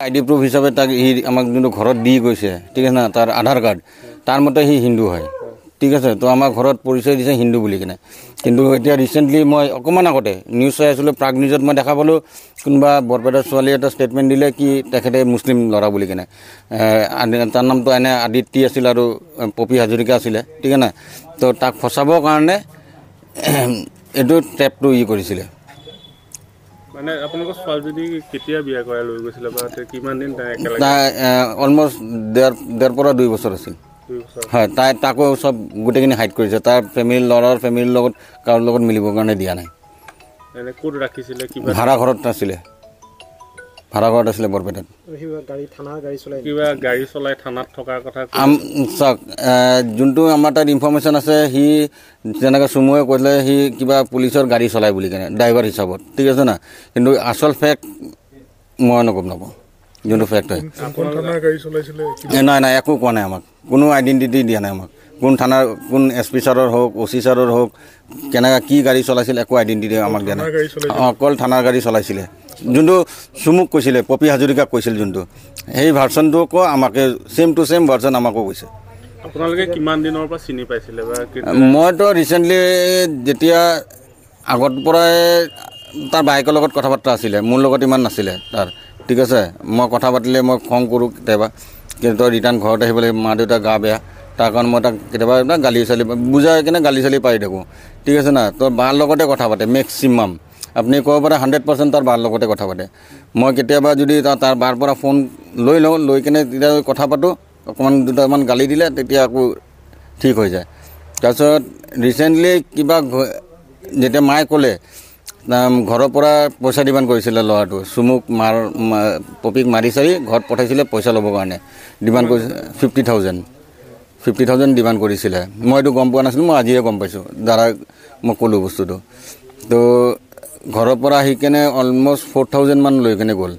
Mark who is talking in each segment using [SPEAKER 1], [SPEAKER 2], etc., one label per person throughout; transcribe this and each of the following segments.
[SPEAKER 1] ID proof হিচাপে তাক সি আমাক যোনটো ঘৰত দি গৈছে ঠিক আছে না তাৰ আধাৰ কাৰ্ড তাৰ মতে সি হিন্দু হয় ঠিক আছে তো আমাৰ ঘৰত পৰিচয় দিছে হিন্দু বুলি কিনে কিন্তু এতিয়া ৰিচেণ্টলি মই অকণমান আগতে নিউজ চাই আছিলোঁ প্ৰাগ নিউজত মই দেখা পালোঁ কোনোবা বৰপেটাৰ ছোৱালী এটা ষ্টেটমেণ্ট দিলে কি তেখেতে মুছলিম ল'ৰা বুলি কিনে তাৰ নামটো এনে আদিত্য আছিল আৰু পপী হাজৰিকা আছিলে ঠিক আছে না তো তাক ফচাবৰ কাৰণে এইটো ট্ৰেপটো কৰিছিলে
[SPEAKER 2] মানে আপোনালোকৰ ছোৱালীজনী কেতিয়া বিয়া কৰাই লৈ গৈছিলে বা কিমান দিন
[SPEAKER 1] অলমষ্ট ডেৰ পৰা 2 বছৰ আছিল হয় তাকো চব গোটেইখিনি হাইড কৰিছে তাৰ ল'ৰাৰ ফেমিলিৰ লগত কাৰোৰ লগত মিলিবৰ কাৰণে দিয়া নাই
[SPEAKER 2] ক'ত ৰাখিছিলে
[SPEAKER 1] ভাড়া ঘৰত আছিলে বৰপেটাত
[SPEAKER 2] কিবা গাড়ী চলাই থানাত থকাৰ কথা
[SPEAKER 1] চাওক যোনটো আমাৰ তাত ইনফৰ্মেশ্যন আছে সি যেনেকৈ চুমুৱে কৈছিলে সি কিবা পুলিচৰ গাড়ী চলায় বুলি কেনে ড্ৰাইভাৰ হিচাপত ঠিক আছে না কিন্তু আচল ফেক্ট মই গম নাপাওঁ যোনটো ফেক্ট হয় নাই একো কোৱা নাই আমাক কোনো আইডেণ্টিটি দিয়া নাই আমাক কোন থানাৰ কোন SP ছাৰৰ হওক OC ছাৰৰ হওক কেনেকৈ কি গাড়ী চলাইছিল একো আইডেণ্টিটি আমাক দিয়া নাই অকল থানাৰ গাড়ী চলাইছিলে যোনটো চুমুক কৈছিলে পপী হাজৰিকাক কৈছিল যোনটো সেই ভাৰ্চনটো আকৌ আমাকে ছেম টু ছেম ভাৰ্চন আমাকো কৈছে
[SPEAKER 2] আপোনালোকে কিমান দিনৰ পৰা চিনি পাইছিলে
[SPEAKER 1] মইতো ৰিচেণ্টলি যেতিয়া আগত পৰাই তাৰ বাইকৰ লগত কথা বাৰ্তা আছিলে মোৰ লগত ইমান নাছিলে তাৰ ঠিক আছে মই কথা পাতিলে মই খং কৰোঁ কেতিয়াবা কিন্তু তই ৰিটাৰ্ণ ঘৰত আহিব লাগিব মা দেউতা গা বেয়া তাৰ কাৰণে মই তাক কেতিয়াবা গালি চালি বুজাই কিনে গালি চালি পাই থাকোঁ ঠিক আছে না তই বাৰ লগতে কথা পাতে মেক্সিমাম আপুনি ক'ব পাৰে 100% তাৰ বাৰ লগতে কথা পাতে মই কেতিয়াবা যদি তাৰ বাৰ পৰা ফোন লৈ লওঁ লৈ কিনে তেতিয়া কথা পাতোঁ অকণমান দুটামান গালি দিলে তেতিয়া আকৌ ঠিক হৈ যায় তাৰপিছত ৰিচেণ্টলি কিবা যেতিয়া মায়ে ক'লে ঘৰৰ পৰা পইচা ডিমাণ্ড কৰিছিলে ল'ৰাটো চুমুক পপীক মাৰি চাৰি ঘৰত পঠাইছিলে পইচা ল'বৰ কাৰণে ডিমাণ্ড কৰিছিলে 50,000 ডিমাণ্ড কৰিছিলে মই এইটো গম পোৱা নাছিলোঁ মই আজিহে গম পাইছোঁ দাদা মই ক'লোঁ বস্তুটো তো ঘৰৰ পৰা আহি কেনে অলমষ্ট 4,000 মান লৈ কেনে গ'ল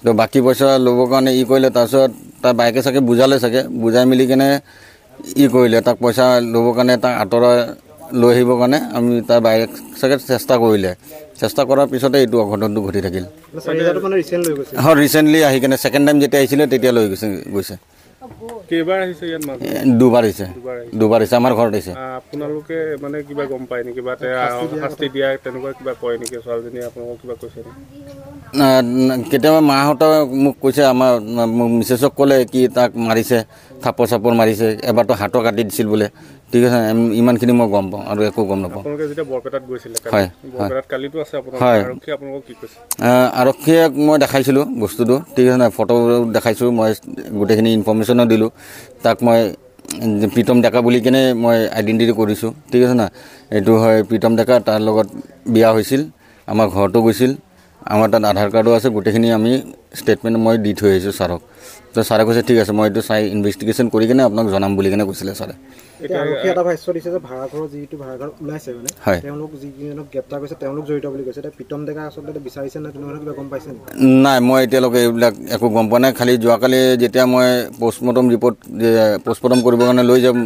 [SPEAKER 1] তো বাকী পইচা ল'বৰ কাৰণে কৰিলে তাৰপিছত তাৰ বাইকে চাগে বুজাই মেলি কেনে কৰিলে তাক পইচা ল'বৰ কাৰণে তাক আঁতৰাই লৈ আহিবৰ কাৰণে আমি তাৰ বাইক চাগে চেষ্টা কৰাৰ পিছতে এইটো অঘটনটো ঘটি থাকিল হয় ৰিচেণ্টলি আহি কেনে ছেকেণ্ড টাইম যেতিয়া আহিছিলে তেতিয়া লৈ গৈছে দুবাৰ আহিছে আমাৰ ঘৰত আহিছে
[SPEAKER 2] আপোনালোকে মানে কিবা গম পায় নেকি বা শাস্তি দিয়া তেনেকুৱা কিবা কয় নেকি ছোৱালীজনী আপোনালোকক কিবা কৈছে
[SPEAKER 1] কেতিয়াবা মাহঁতে মোক কৈছে আমাৰ মিছেছক ক'লে কি তাক মাৰিছে থাপৰ চাপৰ মাৰিছে এবাৰতো হাতো কাটি দিছিল বোলে ঠিক আছে ইমানখিনি মই গম পাওঁ আৰু একো গম নাপাওঁ হয় আৰক্ষীক মই দেখাইছিলোঁ বস্তুটো ঠিক আছে নাই ফটো দেখাইছোঁ মই গোটেইখিনি ইনফৰ্মেশ্যনো দিলোঁ তাক মই প্ৰীতম ডেকা বুলি কিনে মই আইডেণ্টিটি কৰিছোঁ ঠিক আছে না এইটো হয় প্ৰীতম ডেকা তাৰ লগত বিয়া হৈছিল আমাৰ ঘৰতো গৈছিল আমাৰ তাত আধাৰ কাৰ্ডো আছে গোটেইখিনি আমি ষ্টেটমেণ্ট মই দি থৈ আহিছোঁ ছাৰক তো ছাৰে কৈছে ঠিক আছে মই এইটো চাই ইনভেষ্টিগেশ্যন কৰি কিনে আপোনাক জনাম বুলি কিনে কৈছিলে ছাৰে
[SPEAKER 3] এটা ভাষ্য দিছে যে ভাড়াঘৰৰ যিটো ভাড়াঘৰ ওলাইছে মানে তেওঁলোক যিজনক গ্ৰেপ্তাৰ কৰিছে তেওঁলোক জড়িত বুলি কৈছে এতিয়া প্ৰীতম ডেকা আচলতে বিচাৰিছে নে তেনেকুৱা কিবা গম পাইছে
[SPEAKER 1] নাই মই এতিয়ালৈকে এইবিলাক একো গম পোৱা নাই খালি যোৱাকালি যেতিয়া মই পষ্টমৰ্টম ৰিপৰ্ট পষ্টমৰ্টম কৰিবৰ কাৰণে লৈ যাম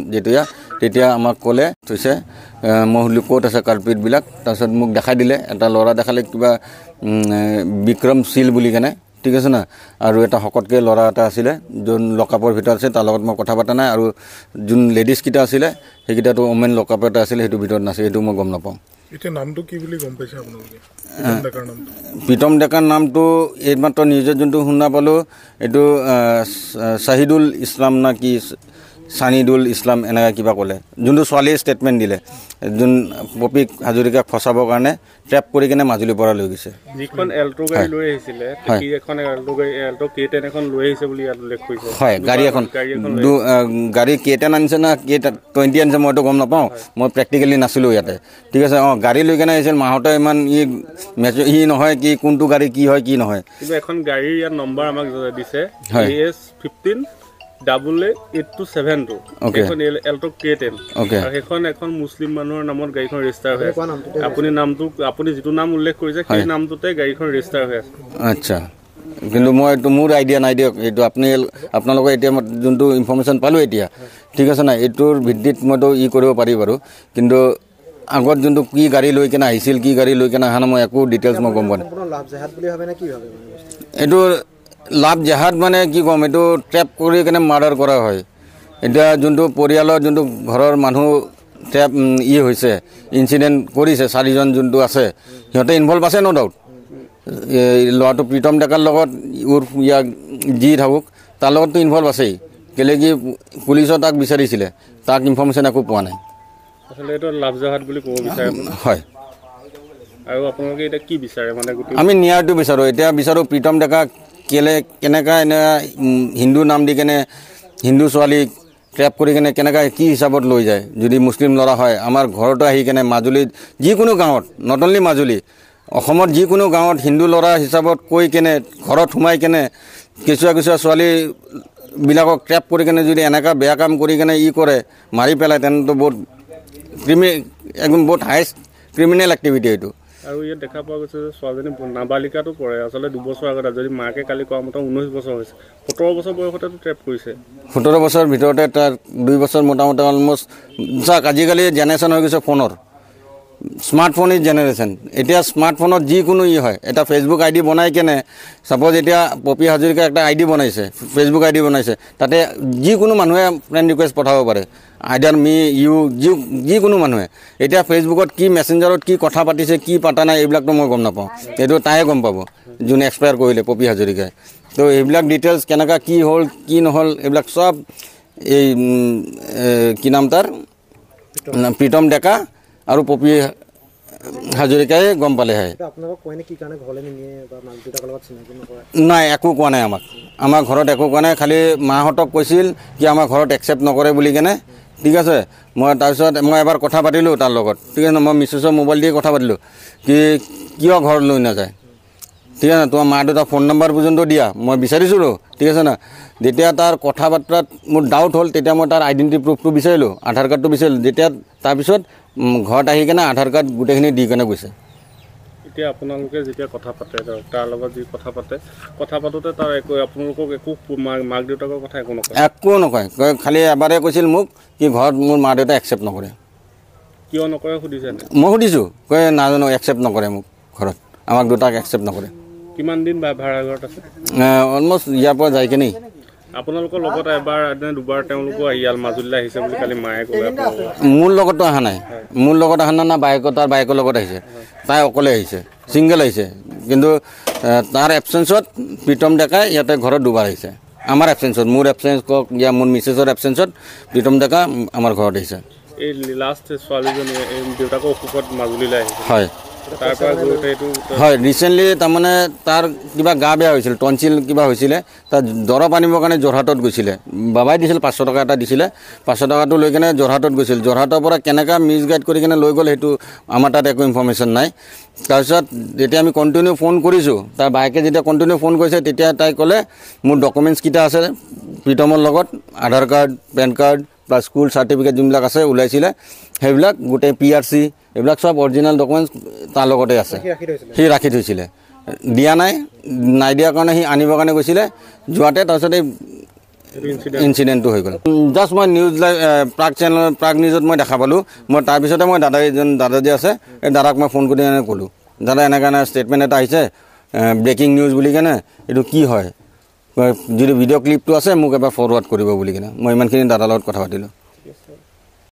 [SPEAKER 1] তেতিয়া আমাক ক'লে থৈছে মই সুধিলোঁ ক'ত আছে কালপিটবিলাক তাৰপিছত মোক দেখাই দিলে এটা ল'ৰা দেখালে কিবা বিক্ৰম শীল বুলি কেনে ঠিক আছে না আৰু এটা শকতকৈ ল'ৰা এটা আছিলে যোন লকআপৰ ভিতৰত আছে তাৰ লগত মই কথা পতা নাই আৰু যোন লেডিজকেইটা আছিলে সেইকেইটাতো ওমেন লকআপতে আছিলে সেইটো ভিতৰত নাছিল সেইটো মই গম নাপাওঁ
[SPEAKER 4] এতিয়া নামটো কি বুলি গম পাইছে আপোনালোকে
[SPEAKER 1] প্ৰীতম ডেকাৰ নামটো এইমাত্ৰ নিউজত যোনটো শুনা পালোঁ এইটো শ্বাহিদুল ইছলাম না কি ছানিদুল ইছলাম এনেকৈ কিবা ক'লে যোনটো ছোৱালীয়ে ষ্টেটমেণ্ট দিলে যোন পপীক হাজৰিকাক ফচাবৰ কাৰণে ট্ৰেপ কৰি কিনে মাজুলীৰ পৰা লৈ গৈছে
[SPEAKER 2] যিখন এল্টো গাড়ী লৈ আহিছিলে এখন এল্টো K10 এখন লৈ আহিছে বুলি ইয়াত উল্লেখ কৰিছে
[SPEAKER 1] হয় গাড়ী এখন গাড়ী K10 আনিছে না K20 আনিছে মইতো গম নাপাওঁ মই প্ৰেক্টিকেলি নাছিলোঁ ইয়াতে ঠিক আছে গাড়ী লৈ কেনে আহিছিল মাহঁতে ইমান ই নহয় কি কোনটো গাড়ী কি হয় কি নহয়
[SPEAKER 2] কিন্তু এখন গাড়ীৰ ইয়াত নম্বৰ আমাক দিছে AS15 AA8272 এখন এল্টো K10 আৰু এখন মুছলিম মানুহৰ নামত গাড়ীখন ৰেজিষ্টাৰ হৈ আছে আপুনি যিটো নাম উল্লেখ কৰিছে সেই নামটোতে গাড়ীখন ৰেজিষ্টাৰ হৈ আছে
[SPEAKER 1] আচ্ছা কিন্তু মই মোৰ আইডিয়া নাই দিয়ক এইটো আপোনালোকে এতিয়া যোনটো ইনফৰ্মেশ্যন পালোঁ এতিয়া ঠিক আছে না এইটোৰ ভিত্তিত মইতো কৰিব পাৰি বাৰু কিন্তু আগত যোনটো কি গাড়ী লৈ কেনে আহিছিল কি গাড়ী লৈ কেনে অহা নাই মই একো ডিটেইলছ মই গম পোৱা নাই এইটো লাভ জেহাদ মানে কি ক'ম, এইটো ট্ৰেপ কৰি কেনে মাৰ্ডাৰ কৰা হয়। এতিয়া যোনটো পৰিয়ালৰ যোনটো ঘৰৰ মানুহ ট্ৰেপ হৈছে, ইনচিডেণ্ট কৰিছে, 4জন যোনটো আছে সিহঁতে ইনভলভ আছে ন' ডাউট। ল'ৰাটো প্ৰীতম ডেকাৰ লগত ইয়াক যি থাকক তাৰ লগততো ইনভলভ আছেই। কেলৈ কি পুলিচত তাক বিচাৰিছিলে, তাক ইনফৰ্মেশ্যন একো পোৱা নাই।
[SPEAKER 2] আচলতে এইটো লাভ জেহাদ বুলি ক'ব বিচাৰে
[SPEAKER 1] হয়।
[SPEAKER 2] আৰু আপোনালোকে এতিয়া কি বিচাৰে মানে?
[SPEAKER 1] আমি ন্যায়টো বিচাৰোঁ। এতিয়া বিচাৰোঁ প্ৰীতম ডেকা কেনেকৈ এনে হিন্দু নাম দি কেনে হিন্দু ছোৱালীক ট্ৰেপ কৰি কেনে কেনেকৈ কি হিচাপত লৈ যায়। যদি মুছলিম ল'ৰা হয় আমাৰ ঘৰতো আহি কেনে মাজুলীত যিকোনো গাঁৱত, নট অনলি মাজুলী, অসমত যিকোনো গাঁৱত হিন্দু ল'ৰা হিচাপত কৈ কেনে ঘৰত সোমাই কেনে কেঁচুৱা বিলাকক ট্ৰেপ কৰি কেনে যদি এনেকুৱা বেয়া কাম কৰি কেনে কৰে, মাৰি পেলাই, তেনেতো বহুত একদম বহুত হাইষ্ট ক্ৰিমিনেল এক্টিভিটি এইটো।
[SPEAKER 2] আৰু ইয়াত দেখা পোৱা গৈছে যে ছোৱালীজনী নাবালিকাটো পৰে। আচলতে 2 বছৰ আগতে, যদি মাকে কালি কোৱা মতে 19 বছৰ হৈছে, 17 বছৰ বয়সতেতো ট্ৰেপ কৰিছে।
[SPEAKER 1] 17 বছৰৰ ভিতৰতে তাৰ 2 বছৰ মোটামুটি অলমষ্ট। চাওক আজিকালি জেনেৰেশ্যন হৈ গৈছে ফোনৰ, স্মাৰ্টফোন ইজ জেনেৰেশ্যন। এতিয়া স্মাৰ্টফোনত যিকোনো হয়, এটা ফেচবুক ID বনাই কেনে, ছাপ'জ এতিয়া পপী হাজৰিকা একটা ID বনাইছে, ফেচবুক ID বনাইছে, তাতে যিকোনো মানুহে ফ্ৰেণ্ড ৰিকুৱেষ্ট পঠাব পাৰে, আইদাৰ মি ইউ যিকোনো মানুহে। এতিয়া ফেচবুকত কি মেছেঞ্জাৰত কি কথা পাতিছে, কি পতা নাই, এইবিলাকতো মই গম নাপাওঁ। এইটো তাইহে গম পাব যোনে এক্সপায়াৰ কৰিলে, পপী হাজৰিকাই। তো এইবিলাক ডিটেইলছ কেনেকুৱা কি হ'ল কি নহ'ল এইবিলাক চব এই কি নাম তাৰ প্ৰীতম ডেকা আৰু পপী হাজৰিকাই গম পালেহে। নাই, একো কোৱা নাই আমাক। আমাৰ ঘৰত একো কোৱা নাই, খালি মাহঁতক কৈছিল কি আমাৰ ঘৰত একচেপ্ট নকৰে বুলি কেনে। ঠিক আছে, মই তাৰপিছত মই এবাৰ কথা পাতিলোঁ তাৰ লগত। ঠিক আছে, মই মিছেছৰ মোবাইল দিয়ে কথা পাতিলোঁ কি কিয় ঘৰত লৈ নাযায়। ঠিক আছে, তোমাৰ মা দেউতাৰ ফোন নম্বৰ পৰ্যন্ত দিয়া, মই বিচাৰিছিলোঁ। ঠিক আছে না, যেতিয়া তাৰ কথা বাৰ্তাত মোৰ ডাউট হ'ল, তেতিয়া মই তাৰ আইডেণ্টিটি প্ৰুফটো বিচাৰিলোঁ, আধাৰ কাৰ্ডটো বিচাৰিলোঁ। যেতিয়া তাৰপিছত ঘৰত আহি কেনে আধাৰ কাৰ্ড গোটেইখিনি দি কেনে গৈছে।
[SPEAKER 2] এতিয়া আপোনালোকে যেতিয়া কথা পাতে, তাৰ লগত যি কথা পাতোতে তাৰ একো আপোনালোকক একো মাক দেউতাকৰ কথা একো নকয়? একো
[SPEAKER 1] নকয়। খালি এবাৰে কৈছিল মোক কি ঘৰত মোৰ মা দেউতাই একচেপ্ট নকৰে।
[SPEAKER 2] কিয় নকৰে সুধিছে?
[SPEAKER 1] মই সুধিছোঁ, কয় নাজানো, একচেপ্ট নকৰে মোক ঘৰত, আমাক দেউতাক একচেপ্ট নকৰে।
[SPEAKER 2] কিমান দিন ভাড়া ঘৰত আছে?
[SPEAKER 1] অলমষ্ট ইয়াৰ পৰা যায় কেনে।
[SPEAKER 2] আপোনালোকৰ লগত এবাৰ নে দুবাৰ তেওঁলোকো ইয়াল মাজুলীলৈ আহিছে বুলি কালি মায়ে ক'লে?
[SPEAKER 1] মোৰ লগতো অহা নাই, মোৰ লগত অহা নাই না, তাৰ বাইকৰ লগত আহিছে। তাই অকলে আহিছে, ছিংগল আহিছে। কিন্তু তাৰ এবচেঞ্চত প্ৰীতম ডেকাই ইয়াতে ঘৰত দুবাৰ আহিছে। আমাৰ এবচেঞ্চত, মোৰ এবচেঞ্চ কওক या মোৰ মিছেছৰ এবচেঞ্চত প্ৰীতম ডেকা আমাৰ ঘৰত আহিছে।
[SPEAKER 2] এই লাষ্ট ছোৱালীজনী দেউতাকৰ অসুখত মাজুলীলৈ আহিছে?
[SPEAKER 1] হয়
[SPEAKER 2] হয়,
[SPEAKER 1] ৰিচেণ্টলি তাৰমানে তাৰ কিবা গা বেয়া হৈছিল, টনচিল কিবা হৈছিলে, তাৰ দৰৱ আনিবৰ কাৰণে যোৰহাটত গৈছিলে। বাবাই দিছিল 500 টকা এটা দিছিলে, 500 টকাটো লৈ কেনে যোৰহাটত গৈছিল। যোৰহাটৰ পৰা কেনেকৈ মিছগাইড কৰি কেনে লৈ গ'ল সেইটো আমাৰ তাত একো ইনফৰ্মেশ্যন নাই। তাৰপিছত যেতিয়া আমি কণ্টিনিউ ফোন কৰিছোঁ, তাৰ বাইকে যেতিয়া কণ্টিনিউ ফোন কৰিছে, তেতিয়া তাই ক'লে মোৰ ডকুমেণ্টছকেইটা আছে প্ৰীতমৰ লগত, আধাৰ কাৰ্ড, পেন কাৰ্ড বা স্কুল চাৰ্টিফিকেট যোনবিলাক আছে ওলাইছিলে, সেইবিলাক গোটেই PRC এইবিলাক চব অৰিজিনেল ডকুমেণ্টছ তাৰ লগতে আছে। সি ৰাখি থৈছিলে, দিয়া নাই দিয়াৰ কাৰণে সি আনিবৰ কাৰণে গৈছিলে। যোৱাতে তাৰপিছত এই ইনচিডেণ্টটো হৈ গ'ল। জাষ্ট মই নিউজ প্ৰাগ নিউজত মই দেখা পালোঁ। মই তাৰপিছতে মই দাদা যে আছে, এই দাদাক মই ফোন কৰি কেনে ক'লোঁ, দাদা এনেকৈ ষ্টেটমেণ্ট এটা আহিছে, ব্ৰেকিং নিউজ বুলি কেনে, এইটো কি হয়, যদি ভিডিঅ' ক্লিপটো আছে মোক এবাৰ ফৰৱাৰ্ড কৰিব বুলি কেনে। মই ইমানখিনি দাদাৰ লগত কথা পাতিলোঁ।